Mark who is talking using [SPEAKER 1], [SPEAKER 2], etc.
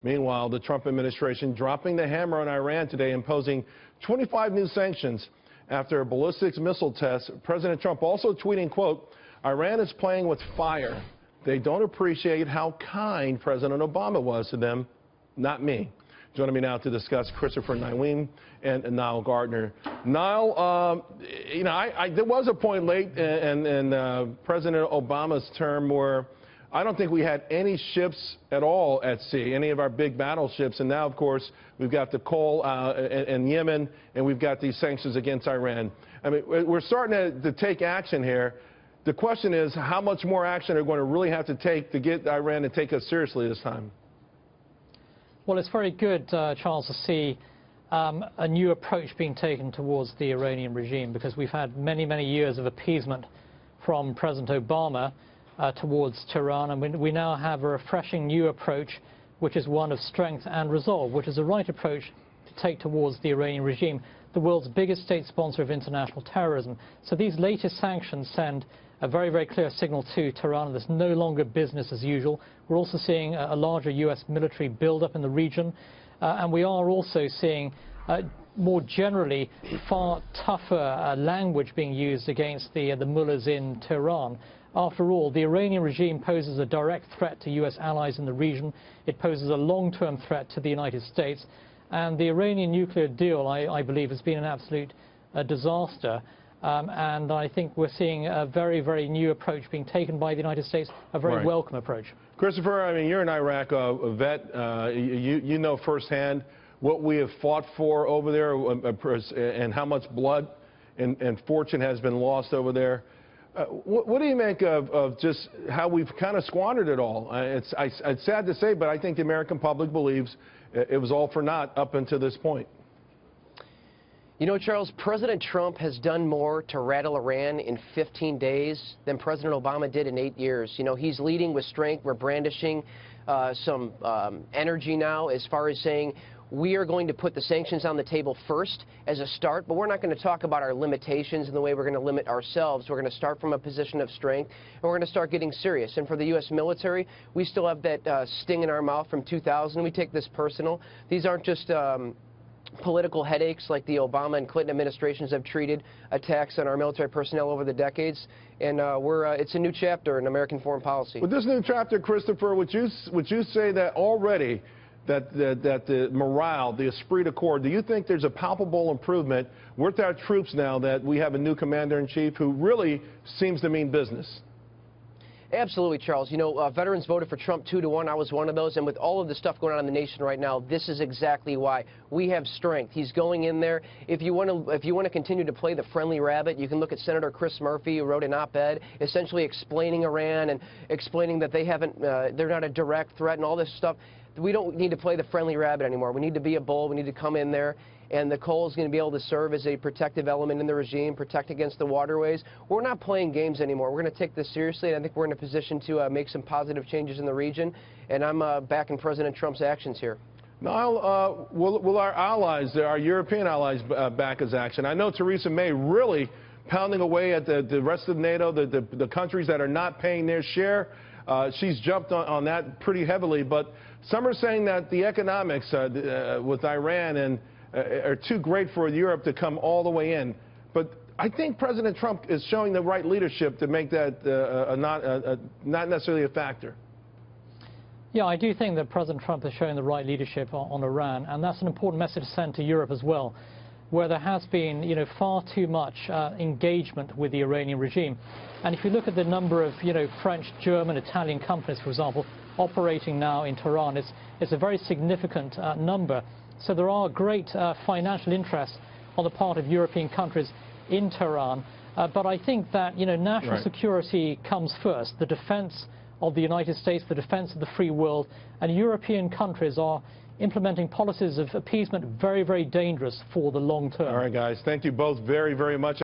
[SPEAKER 1] Meanwhile, the Trump administration dropping the hammer on Iran today, imposing 25 new sanctions after a ballistic missile test. President Trump also tweeting, quote, "Iran is playing with fire. They don't appreciate how kind President Obama was to them, not me." Joining me now to discuss, Christopher Neiweem and Nile Gardiner. Nile, there was a point late in President Obama's term where I don't think we had any ships at all at sea, any of our big battleships. And now, of course, we've got the coal in Yemen, and we've got these sanctions against Iran. I mean, we're starting to take action here. The question is, how much more action are we going to really have to take to get Iran to take us seriously this time?
[SPEAKER 2] Well, it's very good, Charles, to see a new approach being taken towards the Iranian regime, because we've had many, many years of appeasement from President Obama towards Tehran, and we now have a refreshing new approach, which is one of strength and resolve, which is the right approach to take towards the Iranian regime, the world's biggest state sponsor of international terrorism. So these latest sanctions send a very, very clear signal to Tehran. There's no longer business as usual. We're also seeing a larger U.S. military build-up in the region, and we are also seeing more generally far tougher language being used against the mullahs in Tehran. After all, the Iranian regime poses a direct threat to U.S. allies in the region. It poses a long-term threat to the United States. And the Iranian nuclear deal, I believe, has been an absolute disaster. And I think we're seeing a very, very new approach being taken by the United States, a very welcome approach. Christopher,
[SPEAKER 1] I mean, you're an Iraq vet. You know firsthand what we have fought for over there and how much blood and fortune has been lost over there. What do you make of just how we've kind of squandered it all? It's sad to say, but I think the American public believes it was all for naught up until this point.
[SPEAKER 3] You know, Charles, President Trump has done more to rattle Iran in 15 days than President Obama did in 8 years. You know, he's leading with strength. We're brandishing some energy now as far as saying we are going to put the sanctions on the table first as a start, but we're not going to talk about our limitations and the way we're going to limit ourselves. We're going to start from a position of strength, and we're going to start getting serious. And for the U.S. military, we still have that sting in our mouth from 2000. We take this personal. These aren't just political headaches like the Obama and Clinton administrations have treated attacks on our military personnel over the decades. And it's a new chapter in American foreign policy.
[SPEAKER 1] With this new chapter, Christopher, would you say that already that the morale, the esprit de corps, do you think there's a palpable improvement with our troops now that we have a new commander-in-chief who really seems to mean business?
[SPEAKER 3] Absolutely, Charles. You know, veterans voted for Trump 2-1. I was one of those. And with all of the stuff going on in the nation right now, this is exactly why. We have strength. He's going in there. If you want to continue to play the friendly rabbit, you can look at Senator Chris Murphy, who wrote an op-ed essentially explaining Iran and explaining that they're not a direct threat and all this stuff. We don't need to play the friendly rabbit anymore. We need to be a bull. We need to come in there. And the coal is going to be able to serve as a protective element in the regime, protect against the waterways. We're not playing games anymore. We're going to take this seriously, and I think we're in a position to make some positive changes in the region. And I'm backing President Trump's actions here.
[SPEAKER 1] Now, will our allies, our European allies, back his action? I know Theresa May really pounding away at the rest of NATO, the countries that are not paying their share. She's jumped on that pretty heavily. But some are saying that the economics with Iran are too great for Europe to come all the way in. But I think President Trump is showing the right leadership to make that not necessarily a factor.
[SPEAKER 2] Yeah, I do think that President Trump is showing the right leadership on Iran, and that's an important message to send to Europe as well, where there has been, far too much engagement with the Iranian regime. And if you look at the number of, French, German, Italian companies, for example, operating now in Tehran, it's a very significant number. So there are great financial interests on the part of European countries in Tehran. But I think that, national security comes first. The defense of the United States, the defense of the free world, and European countries are implementing policies of appeasement very, very dangerous for the long term.
[SPEAKER 1] All right, guys. Thank you both very, very much.